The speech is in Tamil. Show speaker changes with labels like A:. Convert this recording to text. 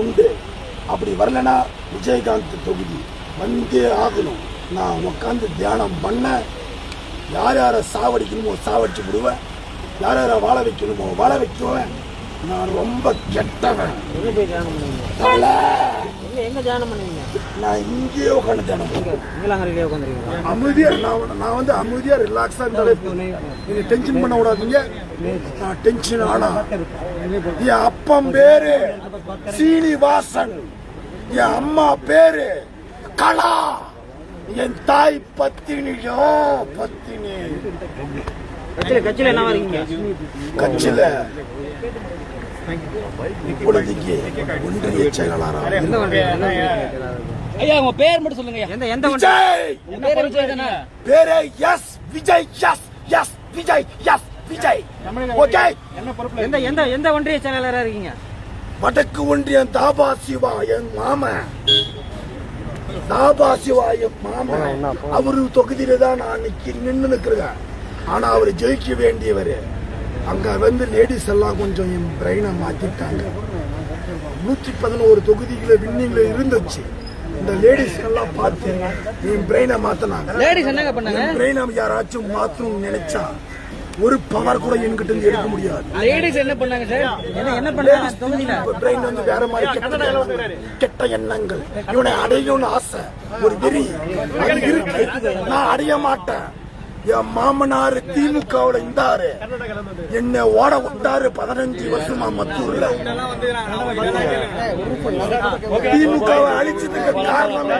A: உண்டு. அப்படி வரலன்னா விஜயகாந்த் தொகுதி வந்தே ஆகணும். நான் உட்காந்து தியானம் பண்ண யார் யாரை சாவடிக்கணுமோ சாவடிச்சு விடுவேன், யார் யாரை வாழ வைக்கணுமோ வாழ வைக்குவேன். நான் ரொம்ப கெட்டவன். நான் இங்கேயே உட்காந்து தியானம் பண்ணுவேன். அமைதியா நான் வந்து அமைதியா ரிலாக்ஸா இருந்தாலே நீங்க டென்ஷன் பண்ண விடாதீங்க. நான் டென்ஷன் ஆனா என் அப்பன் பேரு சீனிவாசன், என் அம்மா பேரு கலா, என் தாய் பத்தினியோ பத்தினி. கட்சியில இப்பொழுதைக்கு ஒன்றிய செயலாளராக
B: ஐயா, உங்க பேர் மட்டும் சொல்லுங்க.
A: பேரே S Vijay. S S Vijay. S Vijay. Okay.
B: எந்த ஒன்றிய செயலாளரா இருக்கீங்க?
A: வடக்கு ஒன்றியம் தாபா சிவா என் மாமன். தாபா சிவா என் மாமன். அவரு தொகுதியில தான் நான் நின்று நிற்கிறேன். ஆனா அவர் ஜெயிக்க வேண்டியவர். அங்க வந்து லேடிஸ் எல்லாம் கொஞ்சம் என் பிரெயினை மாத்திட்டாங்க. 111 தொகுதிகளை வின்னிங்ல இருந்துச்சு. இந்த லேடிஸ் எல்லாம் பார்த்து என் பிரெயினை மாத்தினாங்க.
B: லேடிஸ் என்னங்க பண்ணாங்க?
A: பிரெயினை யாராச்சும் மாத்தணும்னு நினைச்சா ஒரு பவர் கூட என்கிட்ட இருந்து எடுக்க முடியாது.
B: லேடிஸ் என்ன பண்ணாங்க சார்? என்ன பண்ணாங்க தொகுதியில?
A: பிரெயின் வந்து வேற மாதிரி கெட்ட எண்ணங்கள். இவனை அடையணும்னு ஆசை, ஒரு வெறி அது இருக்கு. நான் அடைய மாட்டேன். என் மாமனாரு திமுகவுல இருந்தாரு, என்ன ஓட விட்டாரு 15 வருஷமா மத்தூர்ல. திமுகவை அழிச்சதுக்கு காரணம்